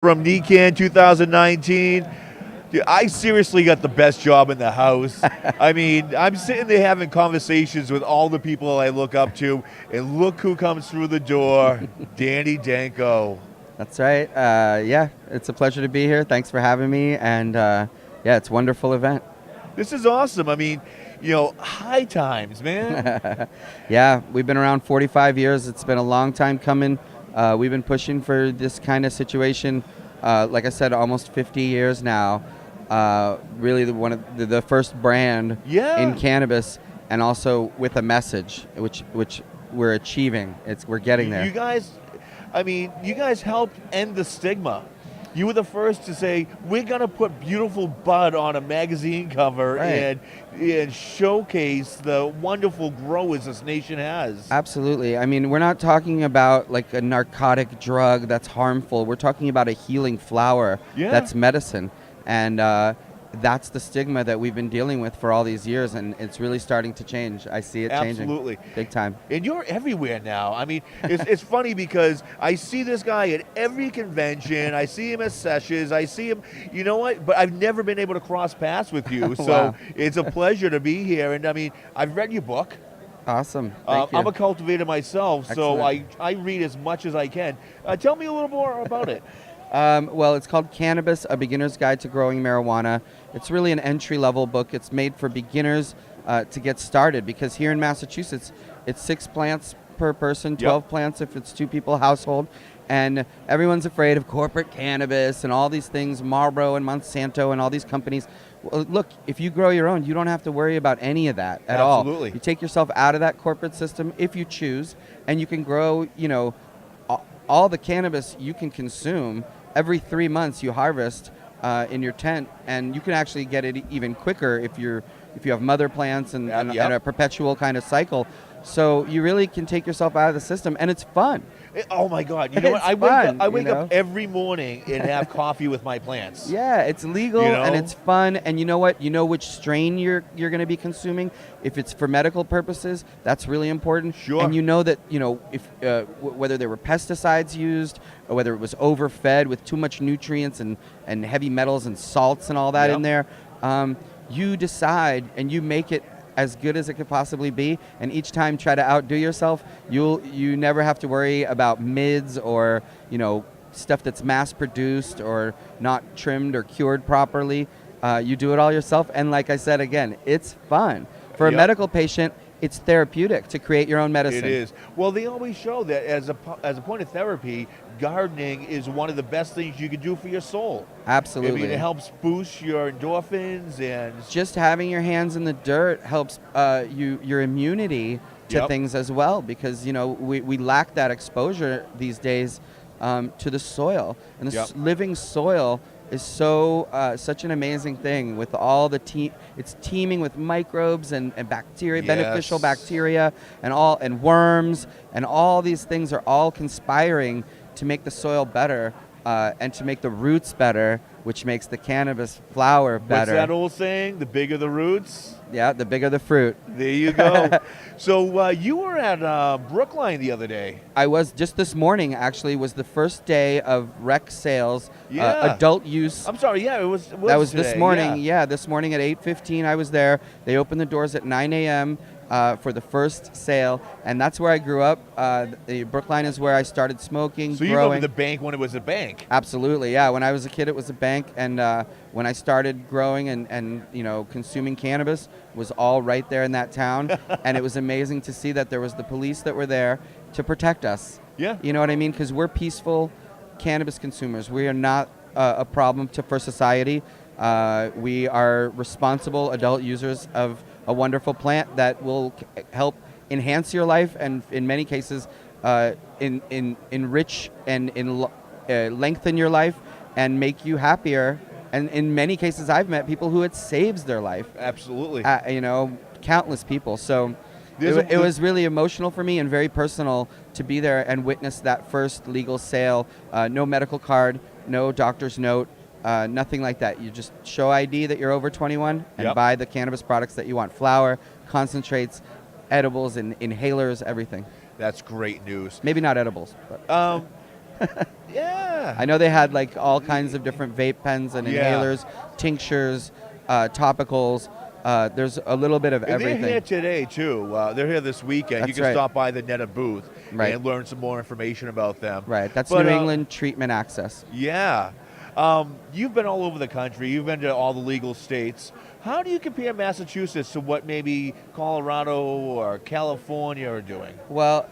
from NECANN 2019. Dude, I seriously got the best job in the house. I mean, I'm sitting there having conversations with all the people I look up to, and look who comes through the door, Danny Danko. That's right. Yeah, it's a pleasure to be here. Thanks for having me. And yeah, it's a wonderful event. This is awesome. I mean, high times, man. Yeah, we've been around 45 years. It's been a long time coming. We've been pushing for this kind of situation, like I said, almost 50 years now. Really one of the first brand in cannabis, and also with a message, which we're achieving. We're getting there. You guys helped end the stigma. You were the first to say, we're going to put beautiful bud on a magazine cover and showcase the wonderful growers this nation has. Absolutely. I mean, we're not talking about like a narcotic drug that's harmful. We're talking about a healing flower that's medicine. And that's the stigma that we've been dealing with for all these years, and it's really starting to change. I see it changing big time. And you're everywhere now. I mean, it's funny because I see this guy at every convention. I see him at sessions. I see him, you know what? But I've never been able to cross paths with you. So It's a pleasure to be here. And I mean, I've read your book. Awesome. Thank you. I'm a cultivator myself, so I read as much as I can. Tell me a little more about it. Well, it's called Cannabis, A Beginner's Guide to Growing Marijuana. It's really an entry-level book. It's made for beginners to get started, because here in Massachusetts, it's 6 plants per person, 12 plants if it's 2 people household. And everyone's afraid of corporate cannabis and all these things, Marlboro and Monsanto and all these companies. Well, look, if you grow your own, you don't have to worry about any of that at all. Absolutely. You take yourself out of that corporate system if you choose, and you can grow, all the cannabis you can consume. Every 3 months you harvest in your tent, and you can actually get it even quicker if you have mother plants and a perpetual kind of cycle. So you really can take yourself out of the system, and it's fun. Oh my God! You know what? I wake up every morning and have coffee with my plants. Yeah, it's legal and it's fun, and you know what? You know which strain you're going to be consuming. If it's for medical purposes, that's really important. Sure. And you know that if whether there were pesticides used, or whether it was overfed with too much nutrients and heavy metals and salts and all that in there, you decide and you make it as good as it could possibly be, and each time try to outdo yourself. You never have to worry about mids or stuff that's mass produced or not trimmed or cured properly. You do it all yourself, and like I said again, it's fun. For a medical patient, it's therapeutic to create your own medicine. It is. Well, they always show that as a point of therapy, gardening is one of the best things you can do for your soul. Absolutely. I mean, it helps boost your endorphins, and just having your hands in the dirt helps your immunity to things as well, because we lack that exposure these days to the soil, and the living soil is such an amazing thing with all the it's teeming with microbes and bacteria, beneficial bacteria, and worms, and all these things are all conspiring to make the soil better and to make the roots better, which makes the cannabis flower better. What's that old saying? The bigger the roots? Yeah, the bigger the fruit. There you go. So you were at Brookline the other day. I was. Just this morning, actually, was the first day of rec sales, adult use. I'm sorry, it was that was today. This morning. Yeah, this morning at 8:15 I was there. They opened the doors at 9 a.m. For the first sale, and that's where I grew up. Brookline is where I started smoking, So you growing. remember the bank when it was a bank? Absolutely, yeah. When I was a kid, it was a bank, and when I started growing and consuming cannabis, was all right there in that town. And it was amazing to see that there was the police that were there to protect us. Yeah. You know what I mean? Because we're peaceful cannabis consumers. We are not a problem for society. We are responsible adult users of a wonderful plant that will help enhance your life, and in many cases enrich and lengthen your life and make you happier. And in many cases, I've met people who it saves their life. Absolutely. Countless people. So it was really emotional for me and very personal to be there and witness that first legal sale. No medical card, no doctor's note, nothing like that. You just show ID that you're over 21 and buy the cannabis products that you want. Flower, concentrates, edibles, and inhalers, everything. That's great news. Maybe not edibles, but Yeah. I know they had like all kinds of different vape pens and Yeah. inhalers, tinctures, topicals. There's a little bit of And everything. they're here today, too. They're here this weekend. You That's can right. stop by the NETA booth Right. and learn some more information about them. Right. That's But, New England Treatment Access. Yeah. You've been all over the country. You've been to all the legal states. How do you compare Massachusetts to what maybe Colorado or California are doing? Well,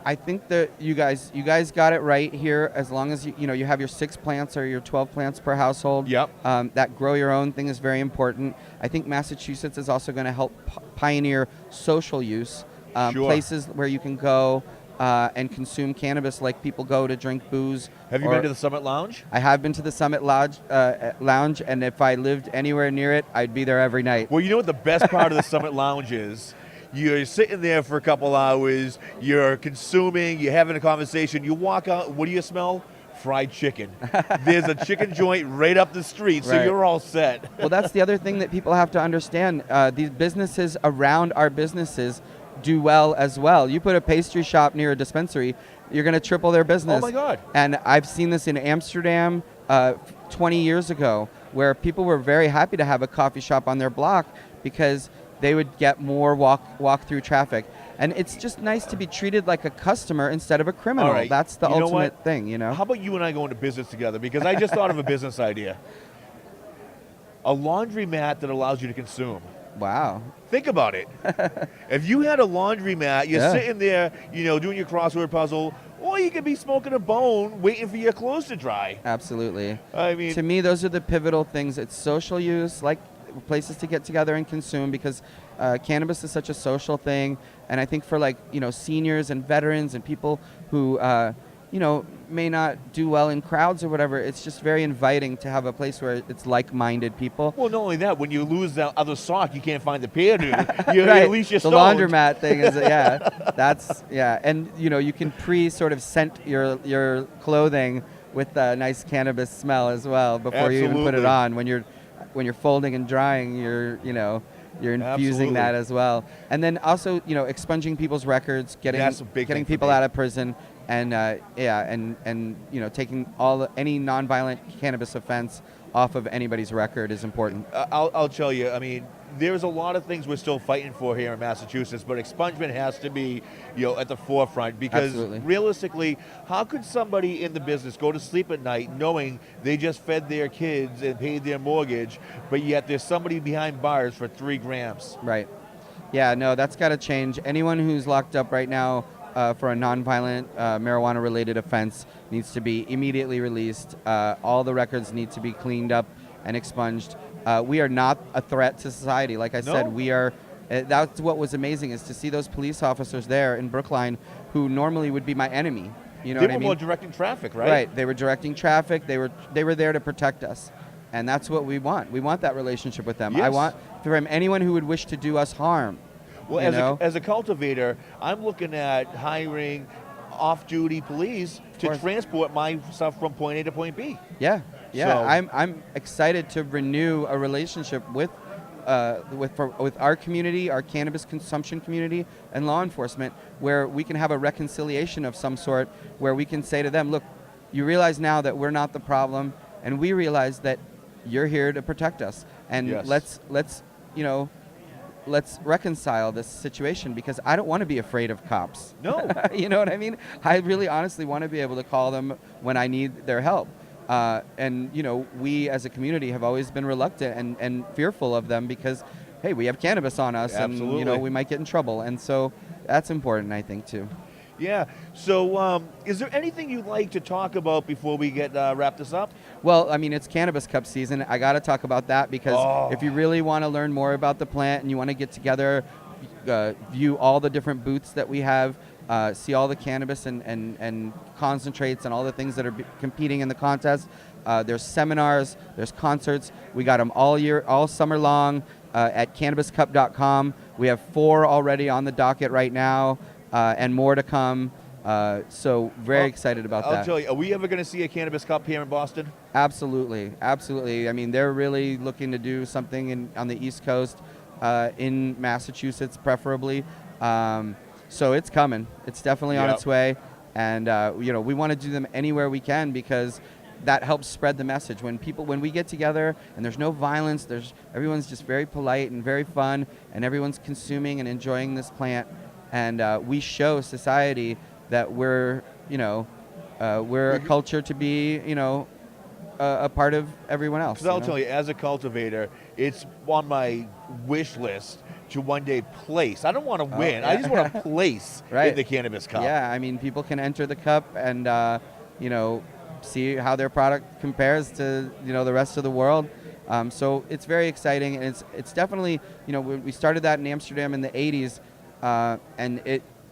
I think that you guys got it right here. As long as you have your 6 plants or your 12 plants per household. Yep. That grow your own thing is very important. I think Massachusetts is also going to help pioneer social use, Sure. places where you can go and consume cannabis like people go to drink booze. Have you been to the Summit Lounge? I have been to the Summit Lounge, and if I lived anywhere near it, I'd be there every night. Well, you know what the best part of the Summit Lounge is? You're sitting there for a couple hours, you're consuming, you're having a conversation, you walk out, what do you smell? Fried chicken. There's a chicken joint right up the street, so Right. you're all set. Well, that's the other thing that people have to understand. These businesses around our businesses do well as well. You put a pastry shop near a dispensary, you're going to triple their business. Oh my God. And I've seen this in Amsterdam 20 years ago, where people were very happy to have a coffee shop on their block because they would get more walk through traffic. And it's just nice to be treated like a customer instead of a criminal. All right. That's the You know ultimate what? thing, you know? How about you and I go into business together? Because I just thought of a business idea. A laundromat that allows you to consume. Wow. Think about it. If you had a laundromat, you're Yeah. sitting there, doing your crossword puzzle, or you could be smoking a bone, waiting for your clothes to dry. Absolutely. I mean, To me, those are the pivotal things. It's social use, like places to get together and consume, because cannabis is such a social thing. And I think for seniors and veterans and people who may not do well in crowds or whatever, it's just very inviting to have a place where it's like-minded people. well, not only that, when you lose that other sock, you can't find the pair to. You Right. At least you're The stoned. laundromat thing is and you can sort of scent your clothing with a nice cannabis smell as well before you even put it Absolutely. on. When you're folding and drying, you're infusing that Absolutely. as well. And then also, expunging people's records, That's a big getting thing for people me. out of prison, and taking any nonviolent cannabis offense off of anybody's record is important. I'll tell you, I mean, there's a lot of things we're still fighting for here in Massachusetts, but expungement has to be, at the forefront, because Absolutely. realistically, how could somebody in the business go to sleep at night knowing they just fed their kids and paid their mortgage, but yet there's somebody behind bars for 3 grams? Right. Yeah, no, that's got to change. Anyone who's locked up right now for a nonviolent marijuana-related offense needs to be immediately released. All the records need to be cleaned up and expunged. We are not a threat to society. Like I said, No. we are. That's what was amazing, is to see those police officers there in Brookline who normally would be my enemy. You know They what I were mean? more directing traffic, right? Right. They were directing traffic. They were there to protect us. And that's what we want. We want that relationship with them. I Yes. want from anyone who would wish to do us harm. Well, you know? as a cultivator, I'm looking at hiring off-duty police to course. transport my stuff from point A to point B. Yeah. So- I'm excited to renew a relationship with our community, our cannabis consumption community, and law enforcement, where we can have a reconciliation of some sort, where we can say to them, look, you realize now that we're not the problem, and we realize that you're here to protect us, and Yes. let's reconcile this situation, because I don't want to be afraid of cops. No. You know what I mean? I really honestly want to be able to call them when I need their help. And we as a community have always been reluctant and fearful of them, because, hey, we have cannabis on us, Absolutely. and we might get in trouble. And so that's important, I think, too. Yeah. So, is there anything you'd like to talk about before we get wrap this up? Well, I mean, it's Cannabis Cup season. I got to talk about that, because Oh. if you really want to learn more about the plant and you want to get together, view all the different booths that we have, see all the cannabis and concentrates and all the things that are competing in the contest. There's seminars, there's concerts. We got them all summer long at cannabiscup.com. We have 4 already on the docket right now, and more to come. So very excited about that. I'll tell you, are we ever going to see a Cannabis Cup here in Boston? Absolutely, absolutely. I mean, they're really looking to do something on the East Coast, in Massachusetts preferably. So it's coming. It's definitely on Yep. its way. And we want to do them anywhere we can because that helps spread the message. When we get together and there's no violence, everyone's just very polite and very fun, and everyone's consuming and enjoying this plant, and we show society that we're a culture to be a part of everyone else. Because I'll tell you, as a cultivator, it's on my wish list to one day place. I don't want to win. Yeah. I just want to place Right. in the Cannabis Cup. Yeah, I mean, people can enter the cup and see how their product compares to the rest of the world. So it's very exciting, and it's definitely we started that in Amsterdam in the 80s, and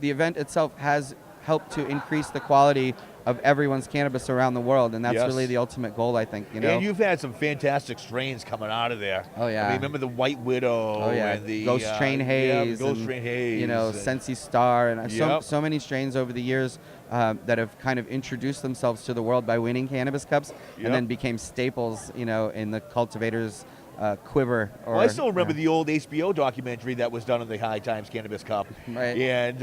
the event itself has helped to increase the quality of everyone's cannabis around the world, and that's Yes. really the ultimate goal, I think. And you've had some fantastic strains coming out of there. Oh, yeah. I mean, remember the White Widow and the Ghost Train Haze, Ghost Train Haze, Sensi Star, and Yep. so many strains over the years that have kind of introduced themselves to the world by winning Cannabis Cups, Yep. and then became staples, in the cultivators' quiver. Well, I still remember the old HBO documentary that was done in the High Times Cannabis Cup. Right. And,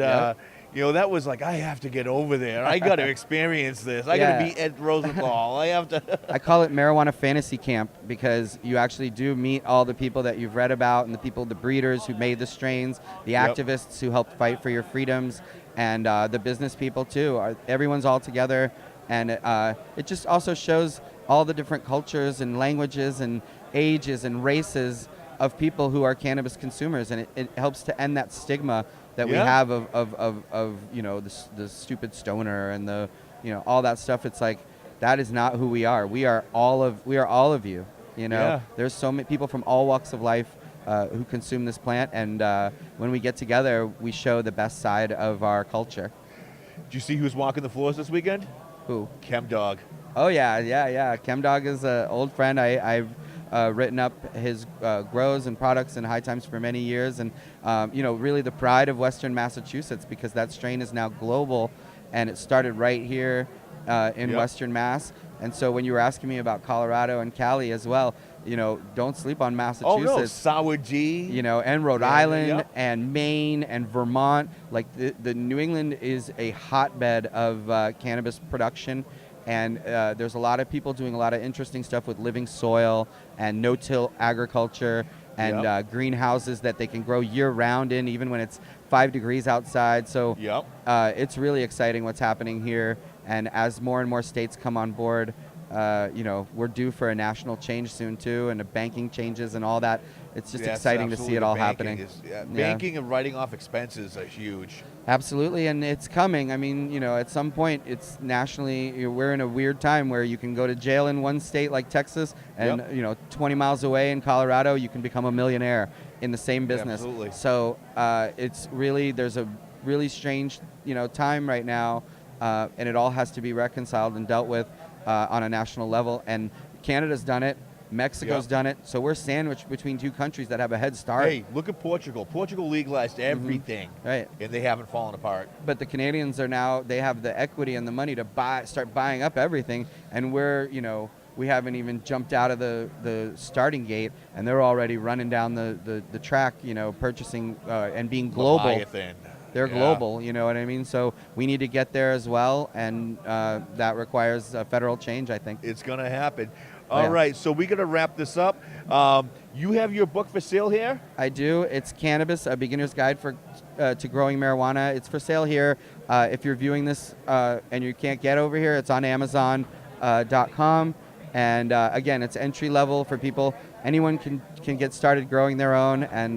Yep. that was like, I have to get over there. I got to experience this. I got Yeah. to meet Ed Rosenthal. I have to. I call it Marijuana Fantasy Camp because you actually do meet all the people that you've read about and the breeders who made the strains, the Yep. activists who helped fight for your freedoms, and the business people too. Everyone's all together, and it just also shows all the different cultures and languages and ages and races of people who are cannabis consumers, and it helps to end that stigma that we Yeah. have of the stupid stoner and the all that stuff. It's like that is not who we are. We are all of you. Yeah. There's so many people from all walks of life who consume this plant, and when we get together, we show the best side of our culture. Did you see who's walking the floors this weekend? Who? Chemdog. Oh yeah. Chemdog is an old friend. I've written up his grows and products in High Times for many years, and really the pride of Western Massachusetts, because that strain is now global, and it started right here in Yep. Western Mass. And so when you were asking me about Colorado and Cali as well, don't sleep on Oh, Massachusetts. no. Sour G. And Rhode Yeah, Island yep. and Maine and Vermont. Like the New England is a hotbed of cannabis production. And there's a lot of people doing a lot of interesting stuff with living soil and no-till agriculture and Yep. greenhouses that they can grow year-round in, even when it's 5 degrees outside. So Yep. it's really exciting what's happening here. And as more and more states come on board, we're due for a national change soon too, and the banking changes and all that. It's just Yes, exciting to see absolutely. it all Banking happening. is- banking and writing off expenses are huge. Absolutely, and it's coming. I mean, at some point, it's nationally. We're in a weird time where you can go to jail in one state like Texas, and Yep. 20 miles away in Colorado, you can become a millionaire in the same business. Absolutely. So there's a really strange, time right now, and it all has to be reconciled and dealt with on a national level. And Canada's done it. Mexico's Yep. done it. So we're sandwiched between two countries that have a head start. Hey, look at Portugal. Portugal legalized everything, Right. and they haven't fallen apart. But the Canadians they have the equity and the money to start buying up everything, and we haven't even jumped out of the starting gate, and they're already running down the track, purchasing and being global. Leviathan. They're Yeah. global, you know what I mean? So we need to get there as well, and that requires a federal change, I think. It's going to happen. Oh, All yeah. right, so we got to wrap this up. You have your book for sale here? I do. It's Cannabis, a beginner's guide to growing marijuana. It's for sale here. If you're viewing this and you can't get over here, it's on Amazon.com. And again, it's entry level for people. Anyone can get started growing their own, and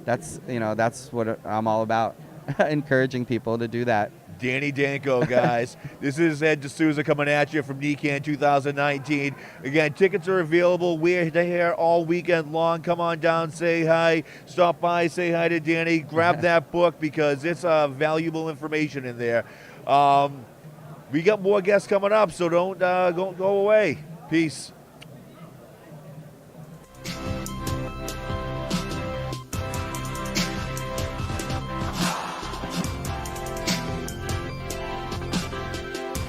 that's what I'm all about, encouraging people to do that. Danny Danko, guys. This is Ed D'Souza coming at you from NECANN 2019. Again, tickets are available. We're here all weekend long. Come on down, say hi, stop by, say hi to Danny. Grab that book because it's valuable information in there. We got more guests coming up, so don't go away. Peace.